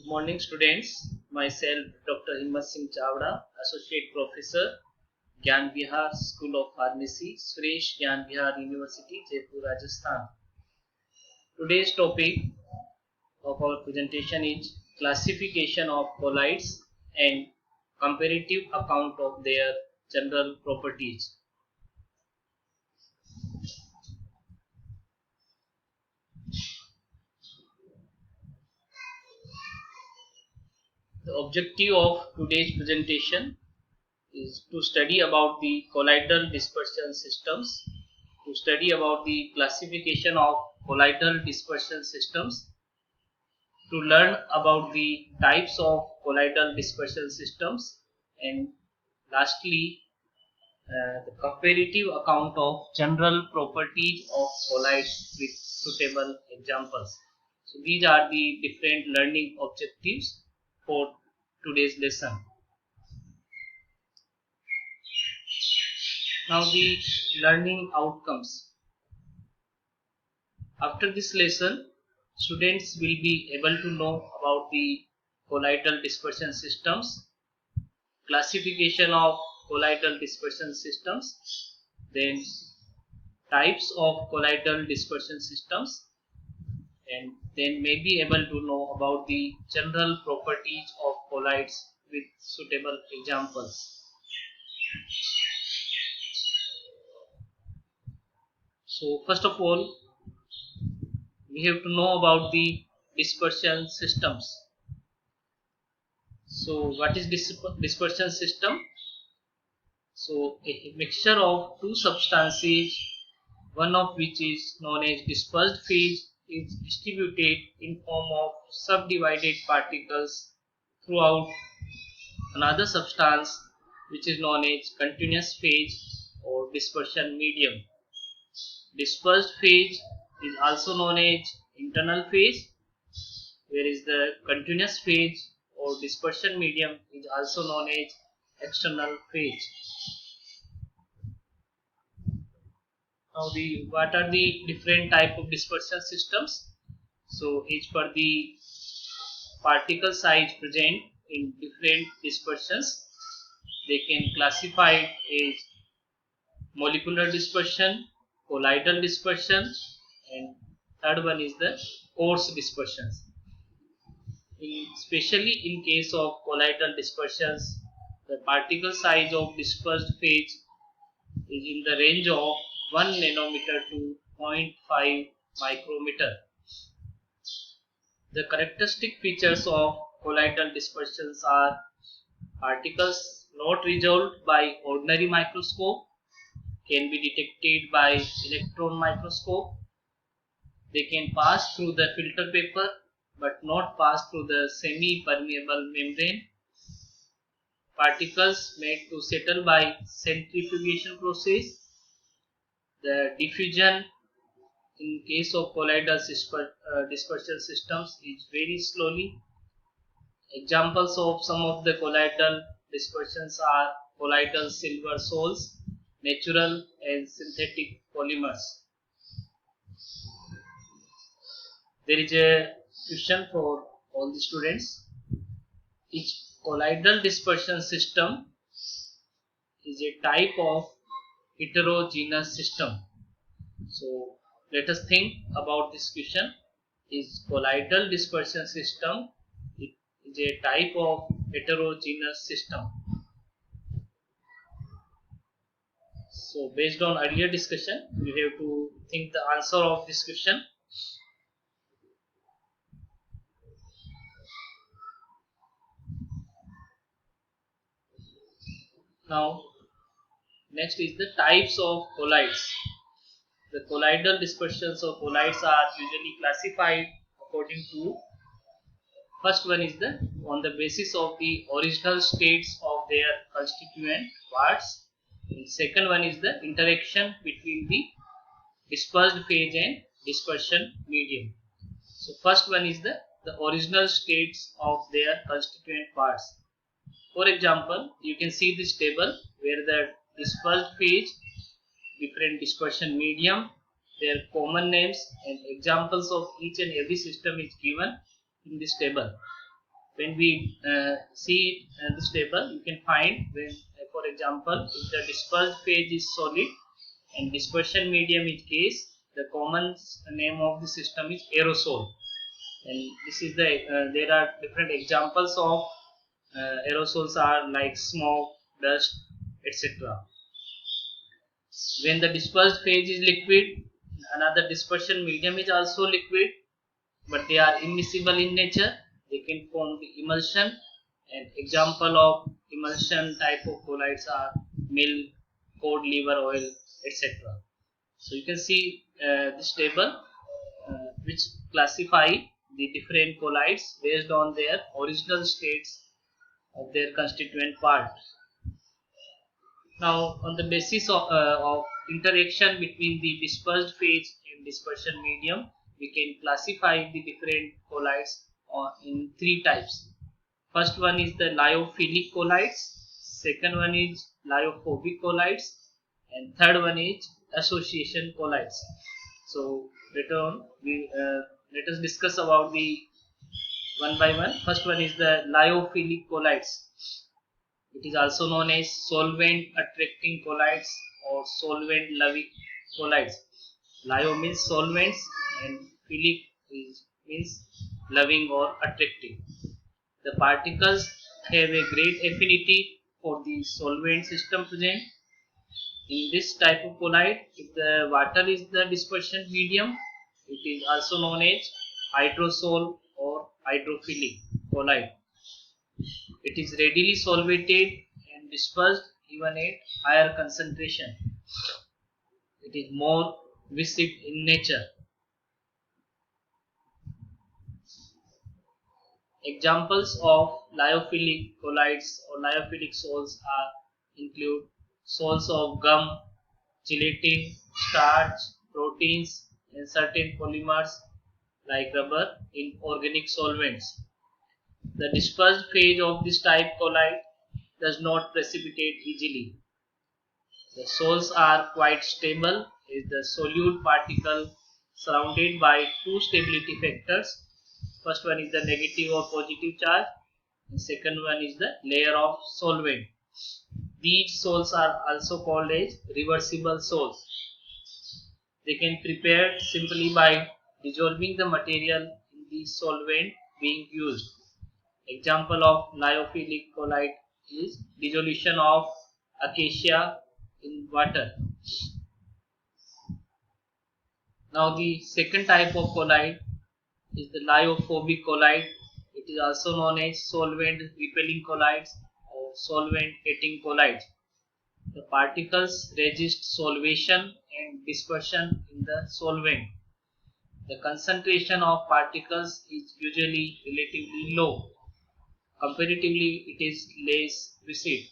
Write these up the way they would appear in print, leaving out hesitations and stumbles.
Morning students, myself Dr. Himmat Singh Chavda, Associate Professor, Gyan Vihar School of Pharmacy, Suresh Gyan Vihar University, Jaipur, Rajasthan. Today's topic of our presentation is classification of colloids and comparative account of their general properties. The objective of today's presentation is to study about the colloidal dispersion systems, to study about the classification of colloidal dispersion systems, to learn about the types of colloidal dispersion systems, and lastly, the comparative account of general properties of colloids with suitable examples. So these are the different learning objectives for today's lesson. Now the learning outcomes. After this lesson, students will be able to know about the colloidal dispersion systems, classification of colloidal dispersion systems, then types of colloidal dispersion systems, and then may be able to know about the general properties of colloids with suitable examples. So first of all, we have to know about the dispersion systems. So what is dispersion system? So a mixture of two substances, one of which is known as dispersed phase, is distributed in form of subdivided particles throughout another substance which is known as continuous phase or dispersion medium. Dispersed phase is also known as internal phase, whereas the continuous phase or dispersion medium is also known as external phase. Now what are the different type of dispersion systems? So each per the particle size present in different dispersions, they can classify it as molecular dispersion, colloidal dispersion, and third one is the coarse dispersions. Especially in case of colloidal dispersions, the particle size of dispersed phase is in the range of 1 nanometer to 0.5 micrometer. The characteristic features of colloidal dispersions are particles not resolved by ordinary microscope, can be detected by electron microscope, they can pass through the filter paper but not pass through the semi-permeable membrane, particles made to settle by centrifugation process, the diffusion in case of colloidal dispersion systems is very slowly. Examples of some of the colloidal dispersions are colloidal silver salts, natural and synthetic polymers. There is a question for all the students. Each colloidal dispersion system is a type of heterogeneous system. So let us think about this question. Is colloidal dispersion system is a type of heterogeneous system? So based on earlier discussion, you have to think the answer of this question. Now next is the types of colloids. The colloidal dispersions of colloids are usually classified according to, first one is the on the basis of the original states of their constituent parts, and second one is the interaction between the dispersed phase and dispersion medium. So first one is the original states of their constituent parts. For example, you can see this table where the dispersed phase, different dispersion medium, their common names and examples of each and every system is given in this table. when we see this table, you can find when, for example, if the dispersed phase is solid and dispersion medium is gas, the common name of the system is aerosol. And this is the there are different examples of aerosols are like smoke, dust, etc. When the dispersed phase is liquid, another dispersion medium is also liquid, but they are immiscible in nature. They can form the emulsion, and example of emulsion type of colloids are milk, cod liver oil, etc. So you can see this table which classify the different colloids based on their original states of their constituent parts. Now, on the basis of interaction between the dispersed phase and dispersion medium, we can classify the different colloids in three types. First one is the lyophilic colloids, second one is lyophobic colloids, and third one is association colloids. So later on, let us discuss about the one by one. First one is the lyophilic colloids. It is also known as solvent attracting colloids or solvent loving colloids. Lyo means solvents and philic means loving or attracting. The particles have a great affinity for the solvent system present. In this type of colloid, if the water is the dispersion medium, it is also known as hydrosol or hydrophilic colloid. It is readily solvated and dispersed even at higher concentration. It is more viscid in nature. Examples of lyophilic colloids or lyophilic salts include salts of gum, gelatin, starch, proteins, and certain polymers like rubber in organic solvents. The dispersed phase of this type colloid does not precipitate easily. The salts are quite stable as the solute particle surrounded by two stability factors. First one is the negative or positive charge, and second one is the layer of solvent. These salts are also called as reversible salts. They can be prepared simply by dissolving the material in the solvent being used. Example of lyophilic colloid is dissolution of acacia in water. Now the second type of colloid is the lyophobic colloid. It is also known as solvent repelling colloids or solvent hating colloids. The particles resist solvation and dispersion in the solvent. The concentration of particles is usually relatively low. Comparatively, it is less viscid.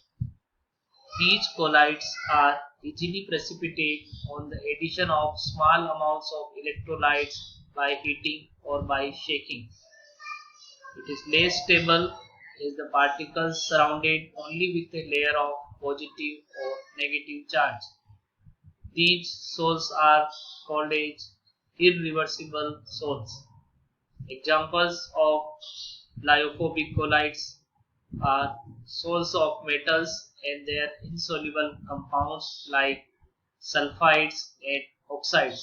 These colloids are easily precipitate on the addition of small amounts of electrolytes by heating or by shaking. It is less stable as the particles surrounded only with a layer of positive or negative charge. These salts are called as irreversible salts. Examples of lyophobic colloids are salts of metals and their insoluble compounds like sulfides and oxides.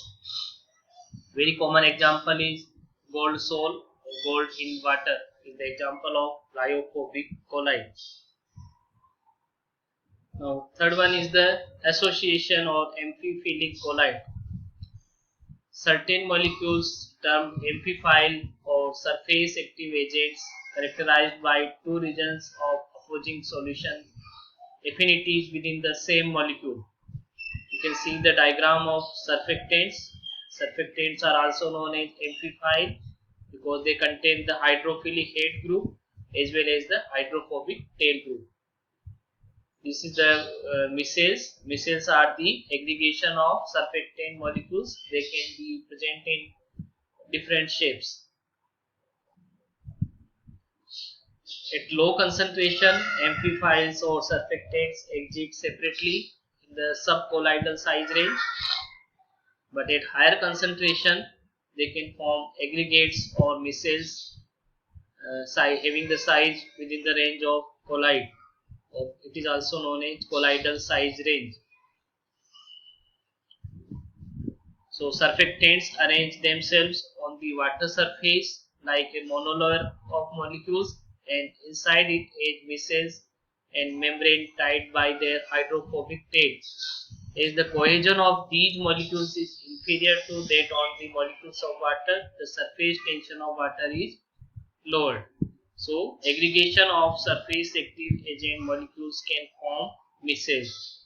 Very common example is gold sol or gold in water is the example of lyophobic colloid. Now third one is the association or amphiphilic colloid. Certain molecules termed amphiphile or surface active agents characterized by two regions of opposing solution affinities within the same molecule. You can see the diagram of surfactants. Surfactants are also known as amphiphile because they contain the hydrophilic head group as well as the hydrophobic tail group. This is the micelles. Micelles are the aggregation of surfactant molecules. They can be present in different shapes. At low concentration, amphiphiles or surfactants exist separately in the subcolloidal size range, but at higher concentration, they can form aggregates or micelles having the size within the range of colloid. It is also known as colloidal size range. So surfactants arrange themselves on the water surface like a monolayer of molecules, and inside it is micelles and membrane tied by their hydrophobic tails. As the cohesion of these molecules is inferior to that on the molecules of water, the surface tension of water is lowered. So aggregation of surface active agent molecules can form micelles.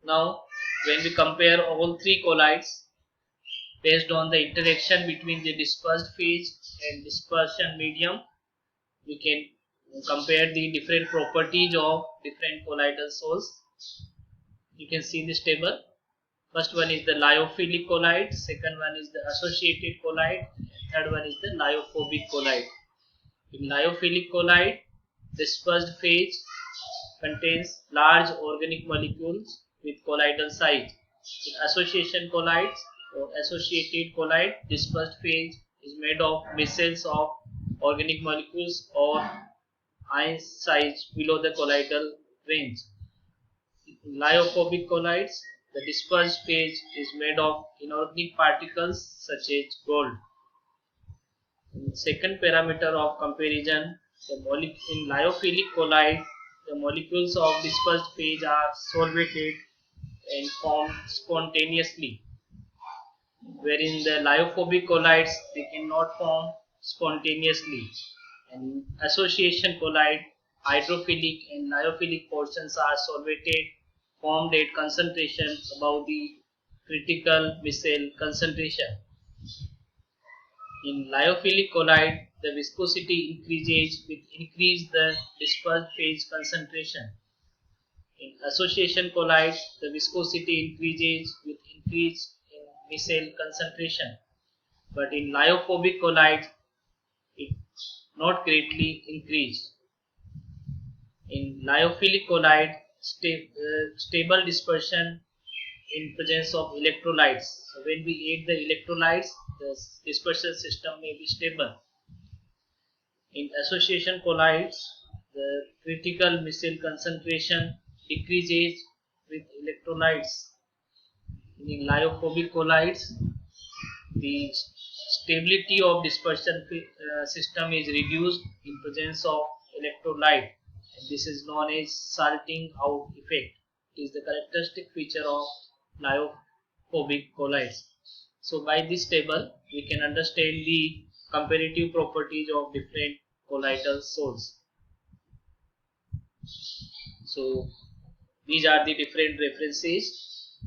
Now, when we compare all three colloids based on the interaction between the dispersed phase and dispersion medium, we can compare the different properties of different colloidal salts. You can see this table. First one is the lyophilic colloid, second one is the associated colloid, third one is the lyophobic colloid. In lyophilic colloid, dispersed phase contains large organic molecules with colloidal size. In association colloids or associated colloid, dispersed phase is made of micelles of organic molecules or ion size below the colloidal range. In lyophobic colloids, the dispersed phase is made of inorganic particles such as gold. In second parameter of comparison, in lyophilic colloid, the molecules of dispersed phase are solvated and formed spontaneously, wherein the lyophobic colloids they cannot form spontaneously. And association colloid, hydrophilic and lyophilic portions are solvated, formed at concentration above the critical micelle concentration. In lyophilic colloid, the viscosity increases with increase the dispersed phase concentration. In association colloid, the viscosity increases with increase in micelle concentration. But in lyophobic colloid, it not greatly increased. In lyophilic colloid, stable dispersion in presence of electrolytes. So when we add the electrolytes, the dispersion system may be stable. In association colloids, the critical micelle concentration decreases with electrolytes. In lyophobic colloids, the stability of dispersion system is reduced in presence of electrolyte. This is known as salting out effect. It is the characteristic feature of lyophobic colloids. So by this table, we can understand the comparative properties of different colloidal salts. So these are the different references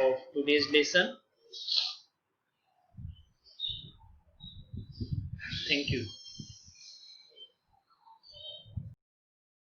of today's lesson. Thank you.